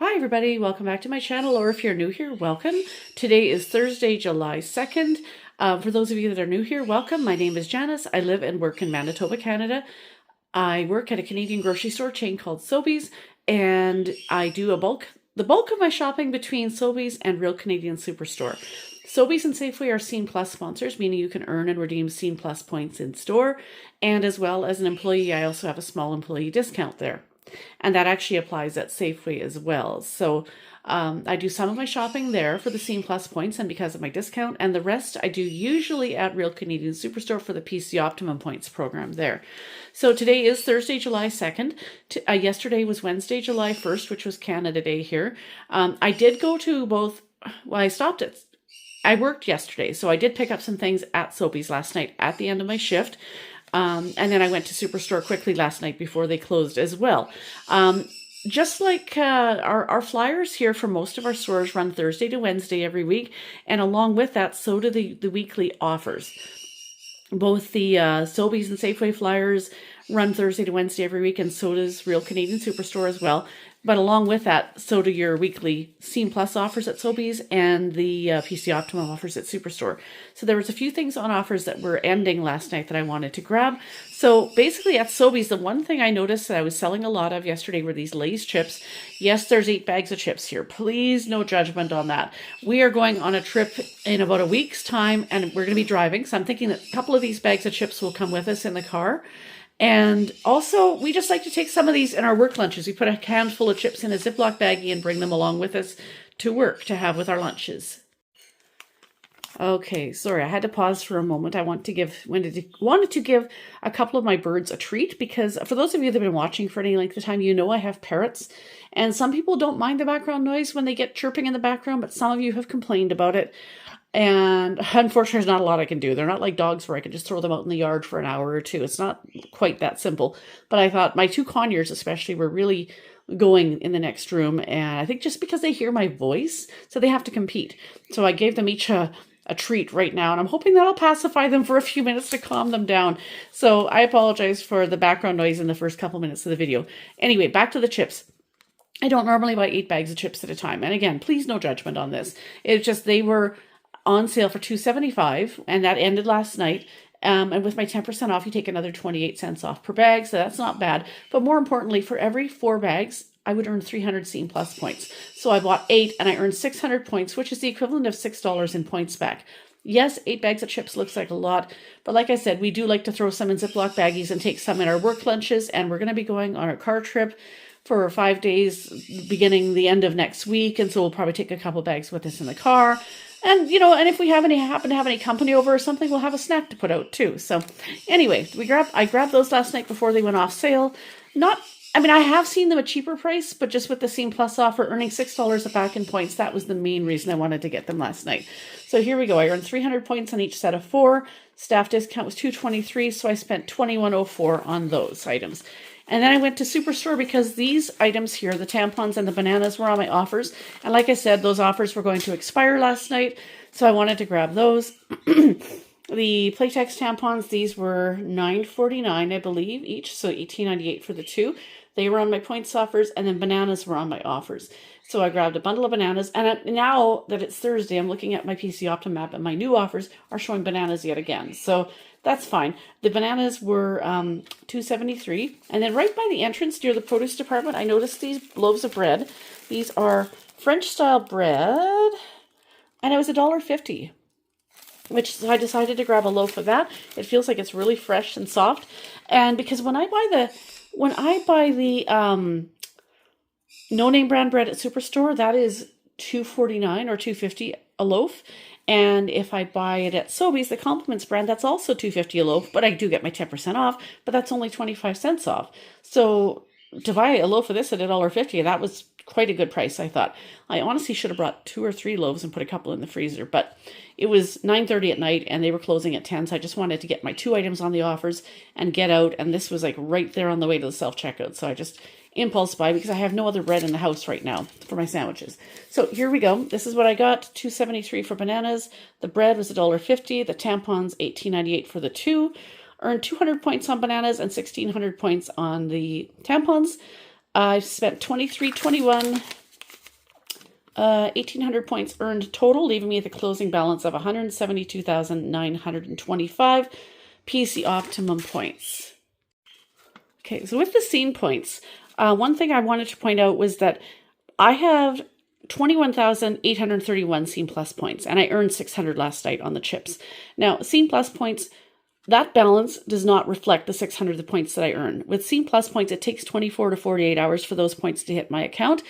Hi everybody, welcome back to my channel, or if you're new here, welcome. Today is Thursday, July 2nd. For those of you that are new here, welcome. My name is Janice. I live and work in Manitoba, Canada. I work at a Canadian grocery store chain called Sobeys, and I do the bulk of my shopping between Sobeys and Real Canadian Superstore. Sobeys and Safeway are Scene Plus sponsors, meaning you can earn and redeem Scene Plus points in store. And as well as an employee, I also have a small employee discount there. And that actually applies at Safeway as well. So I do some of my shopping there for the Scene Plus points and because of my discount, and the rest I do usually at Real Canadian Superstore for the PC Optimum points program there. So today is Thursday, July 2nd. Yesterday was Wednesday, July 1st, which was Canada Day here. I did go to both, well, I worked yesterday, so I did pick up some things at Sobeys last night at the end of my shift. And then I went to Superstore quickly last night before they closed as well. Just like our flyers here for most of our stores run Thursday to Wednesday every week. And along with that, so do the weekly offers. Both the Sobeys and Safeway flyers run Thursday to Wednesday every week, and so does Real Canadian Superstore as well. But along with that, so do your weekly Scene Plus offers at Sobeys and the PC Optimum offers at Superstore. So there was a few things on offers that were ending last night that I wanted to grab. So basically at Sobeys, the one thing I noticed that I was selling a lot of yesterday were these Lay's chips. Yes, there's 8 bags of chips here. Please, no judgment on that. We are going on a trip in about a week's time, and we're going to be driving. So I'm thinking that a couple of these bags of chips will come with us in the car. And also, we just like to take some of these in our work lunches. We put a handful of chips in a Ziploc baggie and bring them along with us to work to have with our lunches. Okay, sorry, I had to pause for a moment. I wanted to give a couple of my birds a treat, because for those of you that have been watching for any length of time, you know I have parrots. And some people don't mind the background noise when they get chirping in the background, but some of you have complained about it. And unfortunately, there's not a lot I can do. They're not like dogs where I can just throw them out in the yard for an hour or two. It's not quite that simple. But I thought my 2 conures especially were really going in the next room. And I think just because they hear my voice, so they have to compete. So I gave them each a treat right now. And I'm hoping that'll pacify them for a few minutes to calm them down. So I apologize for the background noise in the first couple minutes of the video. Anyway, back to the chips. I don't normally buy 8 bags of chips at a time. And again, please no judgment on this. It's just they were on sale for $2.75, and that ended last night. And with my 10% off, you take another 28 cents off per bag, so that's not bad. But more importantly, for every 4 bags, I would earn 300 Scene Plus points. So I bought 8, and I earned 600 points, which is the equivalent of $6 in points back. Yes, 8 bags of chips looks like a lot, but like I said, we do like to throw some in Ziploc baggies and take some in our work lunches, and we're going to be going on a car trip for 5 days beginning the end of next week, and so we'll probably take a couple bags with us in the car. And, you know, and if we happen to have any company over or something, we'll have a snack to put out too. So anyway, I grabbed those last night before they went off sale. I have seen them at cheaper price, but just with the Scene Plus offer, earning $6 a pack in points, that was the main reason I wanted to get them last night. So here we go. I earned 300 points on each set of 4. Staff discount was $2.23, so I spent $21.04 on those items. And then I went to Superstore because these items here, the tampons and the bananas, were on my offers. And like I said, those offers were going to expire last night, so I wanted to grab those. The Playtex tampons, these were $9.49, I believe, each, so $18.98 for the 2. They were on my points offers, and then bananas were on my offers. So I grabbed a bundle of bananas, and now that it's Thursday, I'm looking at my PC Optimum app, and my new offers are showing bananas yet again. So that's fine. The bananas were $2.73. And then right by the entrance near the produce department, I noticed these loaves of bread. These are French-style bread, and it was $1.50, which I decided to grab a loaf of that. It feels like it's really fresh and soft. And because when I buy the no-name brand bread at Superstore, that is $2.49 or $2.50 a loaf. And if I buy it at Sobeys, the Compliments brand, that's also $2.50 a loaf, but I do get my 10% off, but that's only 25 cents off. So to buy a loaf of this at $1.50, that was quite a good price, I thought. I honestly should have brought 2 or 3 loaves and put a couple in the freezer, but it was 9:30 at night and they were closing at 10, so I just wanted to get my 2 items on the offers and get out, and this was like right there on the way to the self-checkout, so I just impulse buy because I have no other bread in the house right now for my sandwiches. So here we go. This is what I got. $2.73 for bananas. The bread was $1.50. The tampons, $18.98 for the 2. Earned 200 points on bananas and 1,600 points on the tampons. I spent $23.21 1,800 points earned total, leaving me at the closing balance of 172,925 PC Optimum points. Okay, so with the scene points, one thing I wanted to point out was that I have 21,831 Scene Plus points, and I earned 600 last night on the chips. Now, Scene Plus points, that balance does not reflect the 600 points that I earn. With Scene Plus points, it takes 24 to 48 hours for those points to hit my account,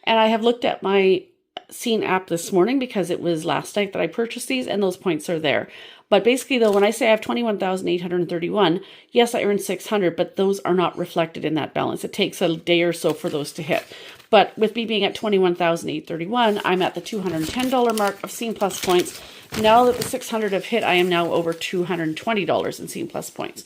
and I have looked at my Scene app this morning because it was last night that I purchased these, and those points are there. But basically, though, when I say I have 21,831, yes, I earned 600, but those are not reflected in that balance. It takes a day or so for those to hit. But with me being at 21,831, I'm at the $210 mark of Scene Plus points. Now that the 600 have hit, I am now over $220 in Scene Plus points.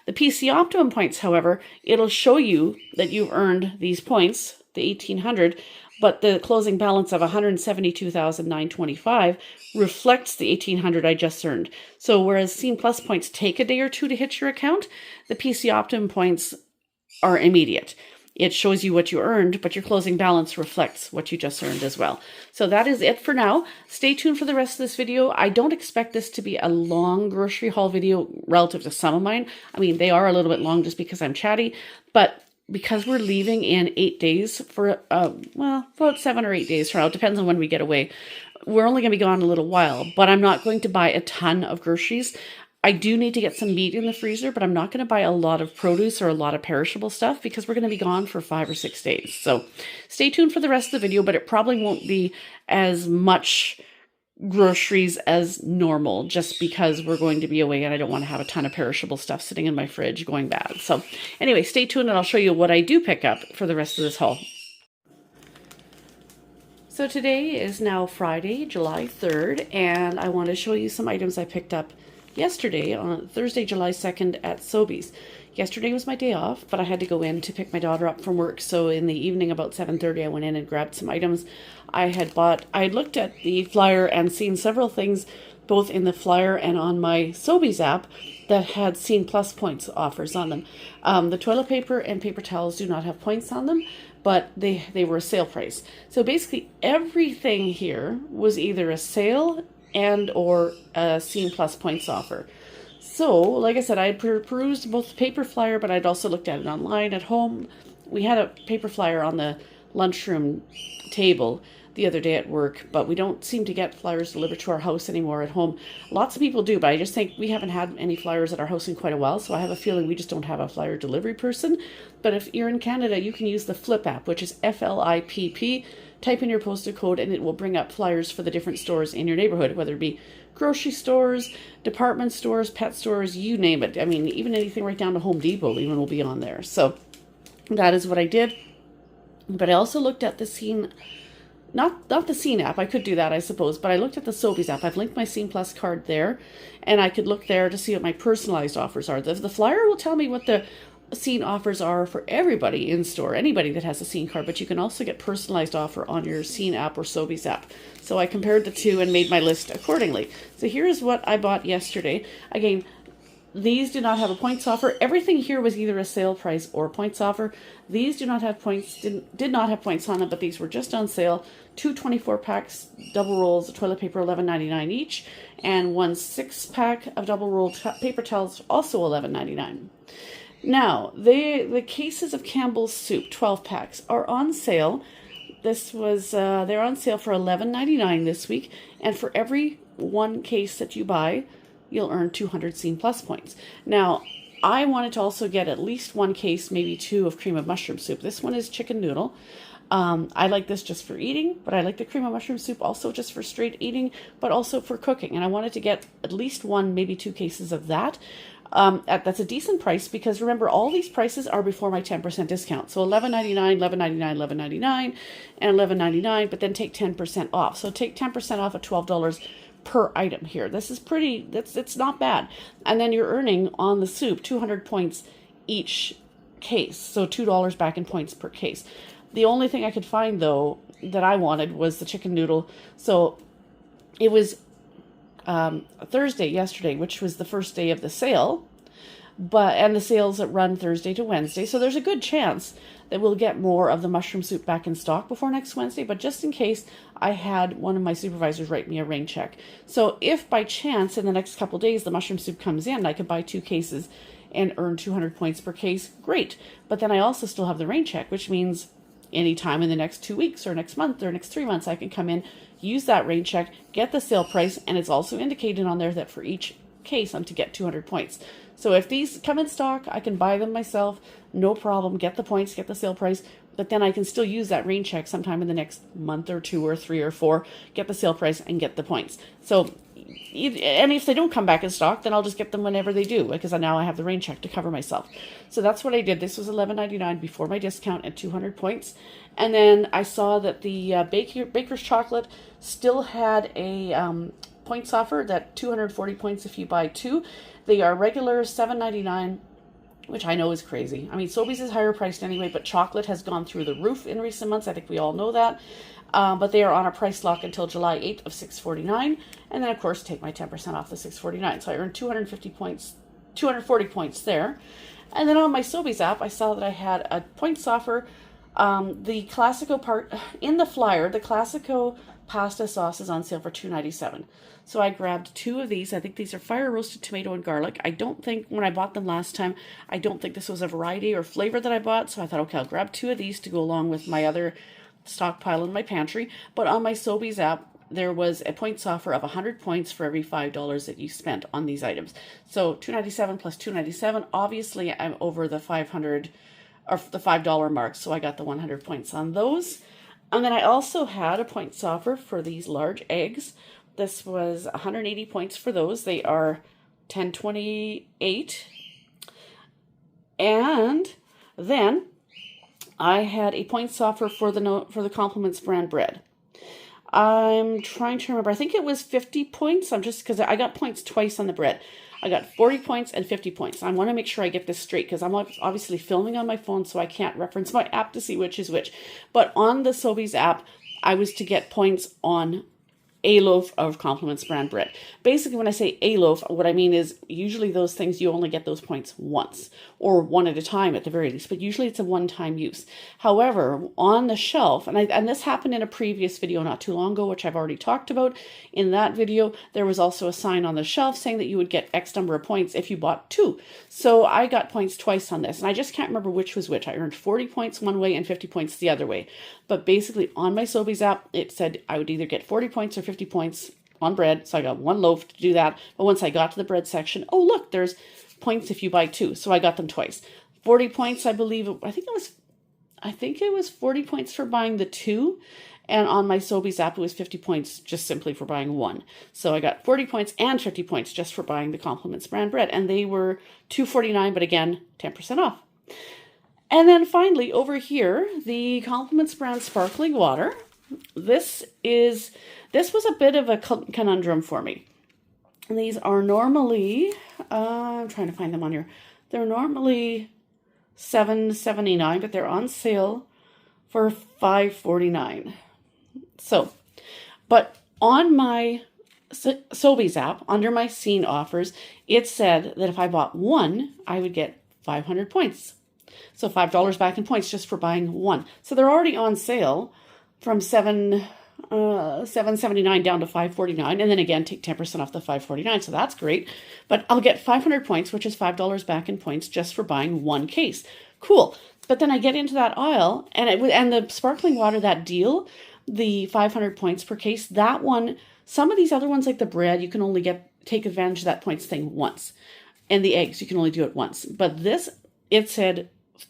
The PC Optimum points, however, it'll show you that you've earned these points, the 1,800, but the closing balance of 172,925 reflects the 1,800 I just earned. So whereas Scene Plus points take a day or two to hit your account, the PC Optimum points are immediate. It shows you what you earned, but your closing balance reflects what you just earned as well. So that is it for now. Stay tuned for the rest of this video. I don't expect this to be a long grocery haul video relative to some of mine. I mean, they are a little bit long just because I'm chatty, but because we're leaving in 8 days for, well, about 7 or 8 days from now, it depends on when we get away. We're only going to be gone a little while, but I'm not going to buy a ton of groceries. I do need to get some meat in the freezer, but I'm not going to buy a lot of produce or a lot of perishable stuff because we're going to be gone for 5 or 6 days. So stay tuned for the rest of the video, but it probably won't be as much groceries as normal just because we're going to be away and I don't want to have a ton of perishable stuff sitting in my fridge going bad. So anyway, stay tuned and I'll show you what I do pick up for the rest of this haul. So today is now Friday, July 3rd, and I want to show you some items I picked up yesterday on Thursday, July 2nd at Sobeys. Yesterday was my day off, but I had to go in to pick my daughter up from work. So in the evening about 7:30, I went in and grabbed some items I had looked at the flyer and seen several things both in the flyer and on my Sobeys app that had Scene Plus points offers on them. The toilet paper and paper towels do not have points on them, but they were a sale price. So basically everything here was either a sale and or a Scene Plus points offer. So, like I said, I had perused both the paper flyer, but I'd also looked at it online at home. We had a paper flyer on the lunchroom table the other day at work, but we don't seem to get flyers delivered to our house anymore at home. Lots of people do, but I just think we haven't had any flyers at our house in quite a while, so I have a feeling we just don't have a flyer delivery person. But if you're in Canada, you can use the Flip app, which is FLIPP. Type in your postal code and it will bring up flyers for the different stores in your neighborhood, whether it be grocery stores, department stores, pet stores, you name it. I mean, even anything right down to Home Depot even will be on there. So that is what I did. But I also looked at the Scene, not the Scene app. I could do that, I suppose, but I looked at the Sobeys app. I've linked my Scene Plus card there, and I could look there to see what my personalized offers are. The flyer will tell me what the Scene offers are for everybody in store, anybody that has a Scene card, but you can also get personalized offer on your Scene app or Sobeys app. So I compared the two and made my list accordingly. So here's what I bought yesterday. Again, these do not have a points offer. Everything here was either a sale price or points offer. These do not have points, did not have points on them, but these were just on sale. 2 24-packs, double rolls of toilet paper, $11.99 each, and 1 6-pack of double rolled paper towels, also $11.99. Now, the cases of Campbell's soup, 12 packs, are on sale. This was, they're on sale for $11.99 this week, and for every 1 case that you buy, you'll earn 200 Scene Plus points. Now, I wanted to also get at least 1 case, maybe 2 of cream of mushroom soup. This one is chicken noodle. I like this just for eating, but I like the cream of mushroom soup also just for straight eating, but also for cooking. And I wanted to get at least 1, maybe 2 cases of that. That's a decent price because remember, all these prices are before my 10% discount. So $11.99, $11.99, $11.99, and $11.99, but then take 10% off. So take 10% off at $12 per item here. This is pretty, it's not bad. And then you're earning on the soup 200 points each case. So $2 back in points per case. The only thing I could find, though, that I wanted was the chicken noodle. So it was Thursday, yesterday, which was the first day of the sale, and the sales that run Thursday to Wednesday. So there's a good chance that we'll get more of the mushroom soup back in stock before next Wednesday. But just in case, I had one of my supervisors write me a rain check. So if by chance in the next couple of days the mushroom soup comes in, I could buy 2 cases and earn 200 points per case, great. But then I also still have the rain check, which means anytime in the next 2 weeks or next month or next 3 months, I can come in, use that rain check, get the sale price, and it's also indicated on there that for each case I'm to get 200 points. So if these come in stock, I can buy them myself, no problem, get the points, get the sale price, but then I can still use that rain check sometime in the next month or 2 or 3 or 4, get the sale price and get the points. So, and if they don't come back in stock, then I'll just get them whenever they do, because now I have the rain check to cover myself. So that's what I did. This was $11.99 before my discount at 200 points. And then I saw that the Baker's Chocolate still had a points offer, that 240 points if you buy 2. They are regular $7.99, which I know is crazy. I mean, Sobeys is higher priced anyway, but chocolate has gone through the roof in recent months. I think we all know that. But they are on a price lock until July 8th of $6.49. And then, of course, take my 10% off the $6.49. So I earned 250 points, 240 points there. And then on my Sobeys app, I saw that I had a points offer. The Classico part in the flyer, the Classico pasta sauce is on sale for $2.97. So I grabbed 2 of these. I think these are fire roasted tomato and garlic. I don't think, when I bought them last time, I don't think this was a variety or flavor that I bought. So I thought, okay, I'll grab 2 of these to go along with my other stockpile in my pantry. But on my Sobeys app, there was a points offer of 100 points for every $5 that you spent on these items. So $2.97 plus $2.97. Obviously, I'm over the 500 or the $5 mark. So I got the 100 points on those. And then I also had a points offer for these large eggs. This was 180 points for those. They are $10.28. And then I had a points offer for the Compliments brand bread. I'm trying to remember. I think it was 50 points. I'm just, because I got points twice on the bread. I got 40 points and 50 points. I want to make sure I get this straight because I'm obviously filming on my phone, so I can't reference my app to see which is which. But on the Sobeys app, I was to get points on a loaf of Compliments brand bread. Basically, when I say a loaf, what I mean is usually those things you only get those points once or one at a time at the very least, but usually it's a one-time use. However, on the shelf, and this happened in a previous video not too long ago, which I've already talked about. In that video, there was also a sign on the shelf saying that you would get X number of points if you bought 2. So I got points twice on this, and I just can't remember which was which. I earned 40 points one way and 50 points the other way. But basically, on my Sobeys app, it said I would either get 40 points or 50 points on bread. So I got 1 loaf to do that. But once I got to the bread section, oh, look, there's points if you buy 2. So I got them twice. 40 points, I believe. I think it was 40 points for buying the 2. And on my Sobeys app, it was 50 points just simply for buying 1. So I got 40 points and 50 points just for buying the Compliments brand bread. And they were $2.49, but again, 10% off. And then finally, over here, the Compliments brand sparkling water. This was a bit of a conundrum for me. And these are normally, I'm trying to find them on here. They're normally $7.79, but they're on sale for $5.49. So, but on my Sobeys app, under my scene offers, it said that if I bought 1, I would get 500 points. So $5 back in points just for buying 1. So they're already on sale from $7.79 down to $5.49, and then again take 10% off the $5.49. So that's great. But I'll get 500 points, which is $5 back in points just for buying 1 case. Cool. But then I get into that aisle, and the sparkling water, that deal, the 500 points per case, that one, some of these other ones like the bread, you can only take advantage of that points thing once. And the eggs, you can only do it once. But this, it said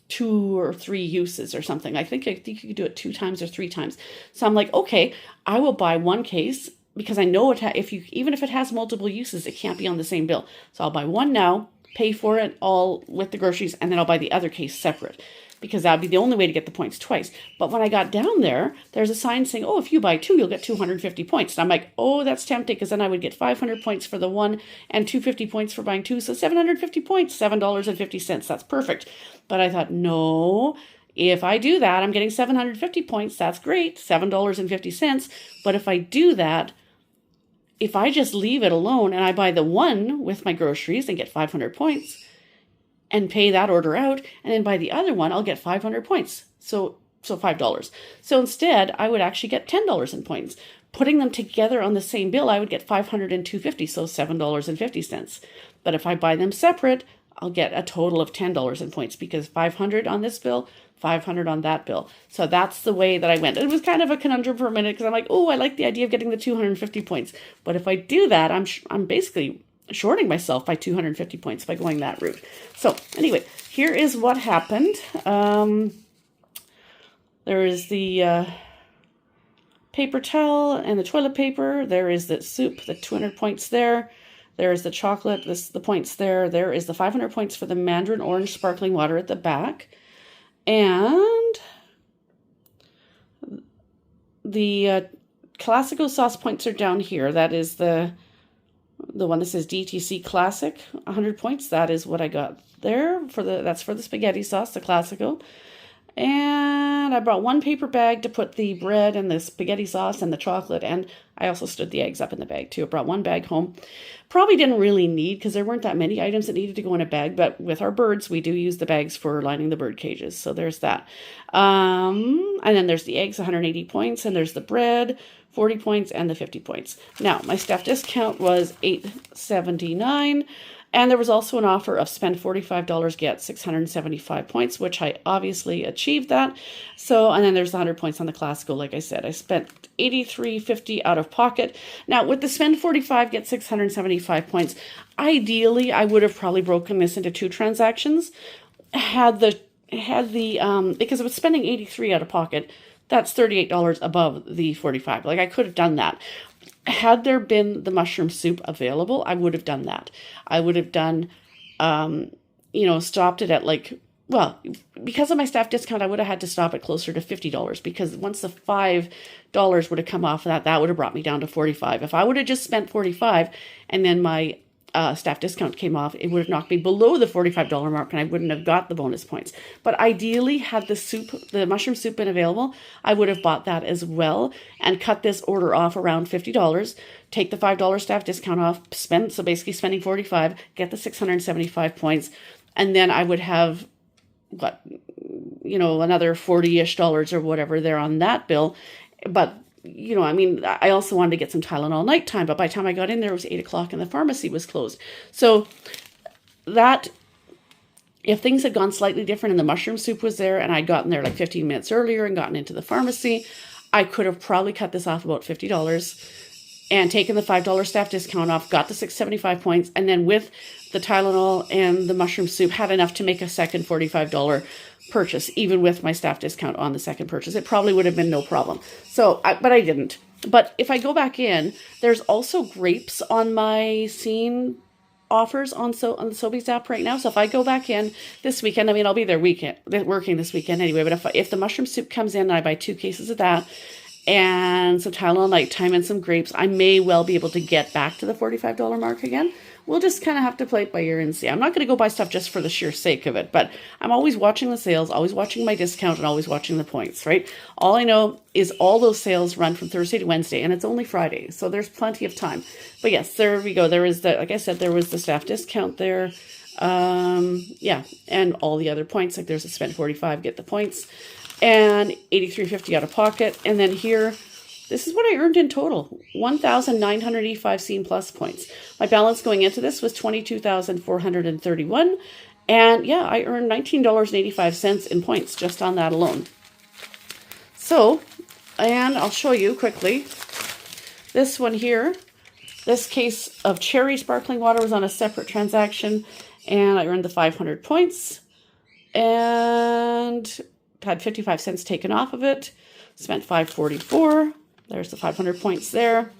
2 or 3 uses or something. I think you could do it 2 times or 3 times. So I'm like, okay, I will buy 1 case because I know even if it has multiple uses, it can't be on the same bill. So I'll buy 1 now, pay for it all with the groceries, and then I'll buy the other case separate because that would be the only way to get the points twice. But when I got down there, there's a sign saying, oh, if you buy 2, you'll get 250 points. And I'm like, oh, that's tempting because then I would get 500 points for the 1 and 250 points for buying 2. So 750 points, $7.50. That's perfect. But I thought, no, if I do that, I'm getting 750 points. That's great, $7.50. But if I do that, if I just leave it alone and I buy the 1 with my groceries and get 500 points, and pay that order out, and then buy the other one, I'll get 500 points. So $5. So instead, I would actually get $10 in points. Putting them together on the same bill, I would get 500 and 250, so $7.50. But if I buy them separate, I'll get a total of $10 in points because 500 on this bill, 500 on that bill. So that's the way that I went. It was kind of a conundrum for a minute because I'm like, oh, I like the idea of getting the 250 points. But if I do that, I'm basically shorting myself by 250 points by going that route. So anyway, here is what happened. There is the paper towel and the toilet paper. There is the soup, the 200 points there. There is the chocolate, the points there. There is the 500 points for the mandarin orange sparkling water at the back. And the Classico sauce points are down here. That is the one that says DTC Classic, 100 points. That is what I got there. That's for the spaghetti sauce, the Classico. And I brought one paper bag to put the bread and the spaghetti sauce and the chocolate, and I also stood the eggs up in the bag too. I brought one bag home. Probably didn't really need, because there weren't that many items that needed to go in a bag, but with our birds, we do use the bags for lining the bird cages, so there's that. And then there's the eggs, 180 points, and there's the bread, 40 points, and the 50 points. Now, my staff discount was $8.79. And there was also an offer of spend $45, get 675 points, which I obviously achieved that. So, and then there's the 100 points on the Classico. Like I said, I spent $83.50 out of pocket. Now, with the spend 45, get 675 points, ideally, I would have probably broken this into 2 transactions. Because I was spending $83 out of pocket, that's $38 above the 45. Like, I could have done that. Had there been the mushroom soup available, I would have done that. I would have done, stopped it at because of my staff discount, I would have had to stop it closer to $50 because once the $5 would have come off of that, that would have brought me down to 45. If I would have just spent 45 and then my staff discount came off, it would have knocked me below the $45 mark and I wouldn't have got the bonus points. But ideally, had the mushroom soup been available, I would have bought that as well and cut this order off around $50, take the $5 staff discount off, so basically spending 45, get the 675 points, and then I would have another $40-ish or whatever there on that bill. But I also wanted to get some Tylenol nighttime, but by the time I got in there, it was 8 o'clock and the pharmacy was closed. So that, if things had gone slightly different and the mushroom soup was there and I'd gotten there like 15 minutes earlier and gotten into the pharmacy, I could have probably cut this off about $50 and taken the $5 staff discount off, got the 675 points, and then with the Tylenol and the mushroom soup had enough to make a second $45 purchase, even with my staff discount on the second purchase. It probably would have been no problem. But I didn't. But if I go back in, there's also grapes on my scene offers on the Sobeys app right now. So if I go back in this weekend, I'll be there working this weekend anyway, but if the mushroom soup comes in and I buy 2 cases of that and some Tylenol nighttime and some grapes, I may well be able to get back to the $45 mark again. We'll just kind of have to play it by ear and see. I'm not going to go buy stuff just for the sheer sake of it, but I'm always watching the sales, always watching my discount, and always watching the points, right? All I know is all those sales run from Thursday to Wednesday, and it's only Friday, so there's plenty of time. But yes, there we go. There is like I said, there was the staff discount there. And all the other points, like there's a spend 45, get the points, and $83.50 out of pocket. And then here, this is what I earned in total, 1,985 Scene Plus points. My balance going into this was 22,431. And yeah, I earned $19.85 in points just on that alone. So, and I'll show you quickly. This one here, this case of cherry sparkling water was on a separate transaction. And I earned the 500 points. And had 55 cents taken off of it. Spent $5.44. There's the 500 points there.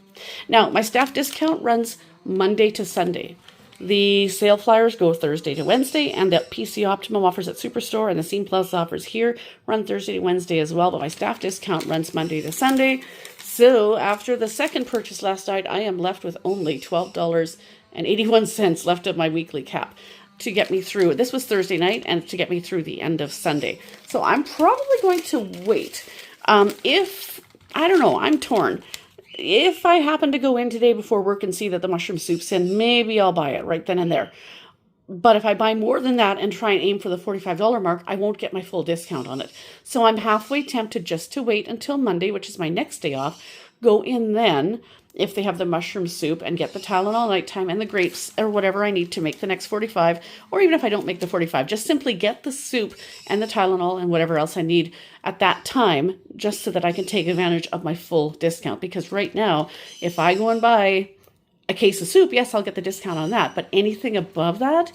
Now, my staff discount runs Monday to Sunday. The sale flyers go Thursday to Wednesday, and the PC Optimum offers at Superstore and the Scene Plus offers here run Thursday to Wednesday as well, but my staff discount runs Monday to Sunday. So after the second purchase last night, I am left with only $12.81 left of my weekly cap to get me through. This was Thursday night, and to get me through the end of Sunday. So I'm probably going to wait. I don't know, I'm torn. If I happen to go in today before work and see that the mushroom soup's in, maybe I'll buy it right then and there. But if I buy more than that and try and aim for the $45 mark, I won't get my full discount on it. So I'm halfway tempted just to wait until Monday, which is my next day off, go in then, if they have the mushroom soup, and get the Tylenol nighttime and the grapes or whatever I need to make the next 45, or even if I don't make the 45, just simply get the soup and the Tylenol and whatever else I need at that time, just so that I can take advantage of my full discount. Because right now, if I go and buy a case of soup, yes, I'll get the discount on that. But anything above that,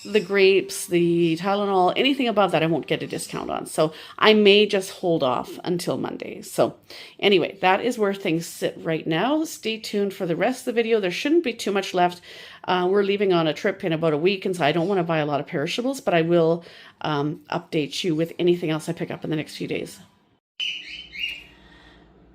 the grapes, the Tylenol, anything above that, I won't get a discount on. So I may just hold off until Monday. So anyway, that is where things sit right now. Stay tuned for the rest of the video. There shouldn't be too much left. We're leaving on a trip in about a week, and so I don't want to buy a lot of perishables, but I will update you with anything else I pick up in the next few days.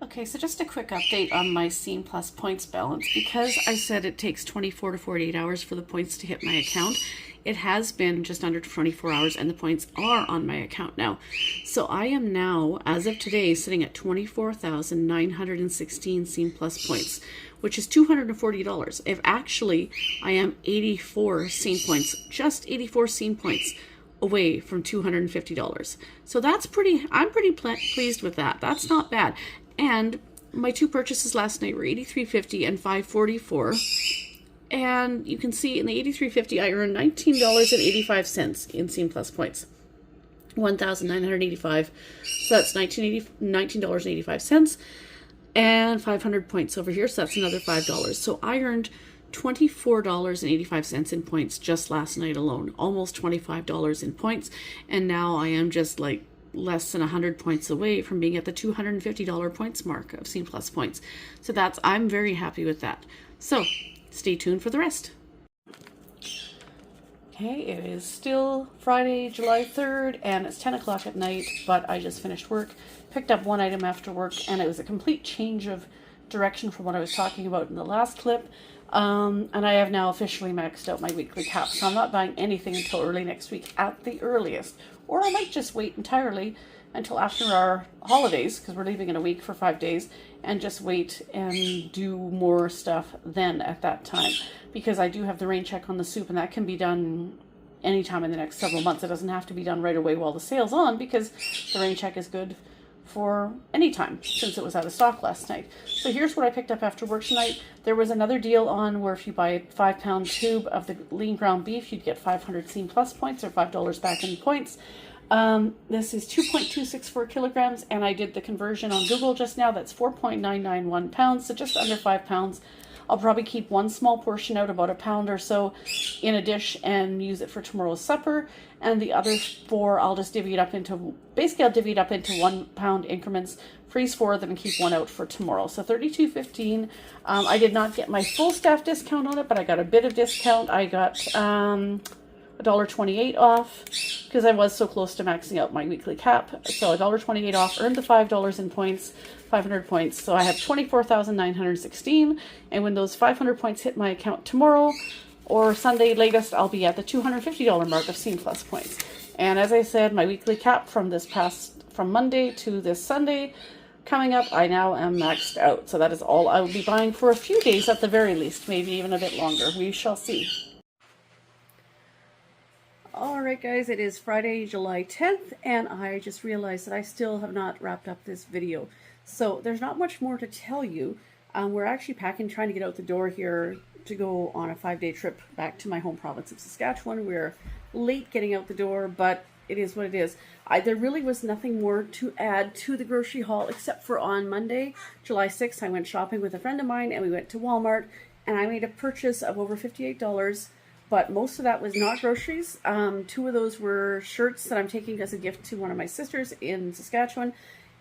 Okay, so just a quick update on my Scene+ points balance. Because I said it takes 24 to 48 hours for the points to hit my account, it has been just under 24 hours and the points are on my account now. So I am now, as of today, sitting at 24,916 Scene+ points, which is $240. If actually I am 84 scene points, just 84 scene points away from $250. So that's I'm pretty pleased with that. That's not bad. And my two purchases last night were $83.50 and $5.44. And you can see in the $83.50, I earned $19.85 in Scene+ points. $1,985. So that's $19.85. And 500 points over here, so that's another $5. So I earned $24.85 in points just last night alone. Almost $25 in points. And now I am just like less than 100 points away from being at the $250 points mark of Scene+ points. So I'm very happy with that. So stay tuned for the rest. Okay, it is still Friday, July 3rd, and it's 10 o'clock at night, but I just finished work, picked up one item after work, and it was a complete change of direction from what I was talking about in the last clip. And I have now officially maxed out my weekly cap, so I'm not buying anything until early next week at the earliest. Or I might just wait entirely until after our holidays, because we're leaving in a week for 5 days, and just wait and do more stuff then at that time. Because I do have the rain check on the soup, and that can be done anytime in the next several months. It doesn't have to be done right away while the sale's on, because the rain check is good for any time since it was out of stock last night. So here's what I picked up after work tonight. There was another deal on where if you buy a 5-pound tube of the lean ground beef, you'd get 500 Scene+ points, or $5 back in points. This is 2.264 kilograms, and I did the conversion on Google just now. That's 4.991 pounds, so just under 5 pounds. I'll probably keep one small portion out, about a pound or so, in a dish and use it for tomorrow's supper. And the other 4, I'll just divvy it up into, basically I'll divvy it up into 1 pound increments, freeze 4 of them, and keep 1 out for tomorrow. So $32.15. I did not get my full staff discount on it, but I got a bit of discount. I got $1.28 off because I was so close to maxing out my weekly cap. So $1.28 off, earned the $5 in points, 500 points. So I have 24,916. And when those 500 points hit my account tomorrow or Sunday latest, I'll be at the $250 mark of Scene+ points. And as I said, my weekly cap from Monday to this Sunday coming up, I now am maxed out. So that is all I will be buying for a few days at the very least, maybe even a bit longer. We shall see. Alright guys, it is Friday, July 10th, and I just realized that I still have not wrapped up this video. So there's not much more to tell you. We're actually packing, trying to get out the door here to go on a 5-day trip back to my home province of Saskatchewan. We're late getting out the door, but it is what it is. There really was nothing more to add to the grocery haul except for on Monday, July 6th, I went shopping with a friend of mine and we went to Walmart and I made a purchase of over $58. But most of that was not groceries. 2 of those were shirts that I'm taking as a gift to one of my sisters in Saskatchewan.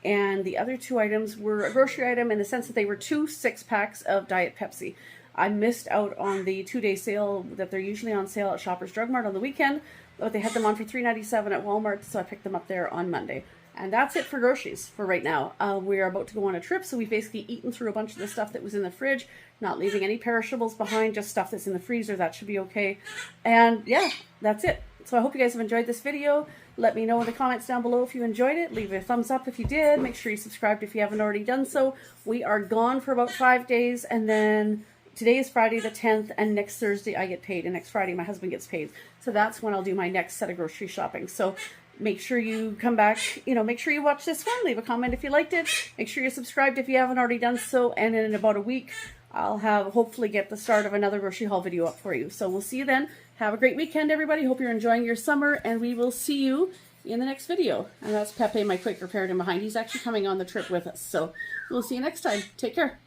And the other 2 items were a grocery item in the sense that they were 2 6-packs of Diet Pepsi. I missed out on the 2-day sale that they're usually on sale at Shoppers Drug Mart on the weekend. But they had them on for $3.97 at Walmart, so I picked them up there on Monday. And that's it for groceries for right now. We are about to go on a trip, so we've basically eaten through a bunch of the stuff that was in the fridge, not leaving any perishables behind, just stuff that's in the freezer. That should be okay. And yeah, that's it. So I hope you guys have enjoyed this video. Let me know in the comments down below if you enjoyed it. Leave a thumbs up if you did. Make sure you subscribed if you haven't already done so. We are gone for about 5 days, and then today is Friday the 10th, and next Thursday I get paid, and next Friday my husband gets paid. So that's when I'll do my next set of grocery shopping. So make sure you come back, make sure you watch this one, leave a comment if you liked it, make sure you're subscribed if you haven't already done so, and in about a week, I'll hopefully get the start of another grocery haul video up for you. So we'll see you then. Have a great weekend, everybody. Hope you're enjoying your summer, and we will see you in the next video. And that's Pepe, my Quaker Parrot in behind. He's actually coming on the trip with us. So we'll see you next time. Take care.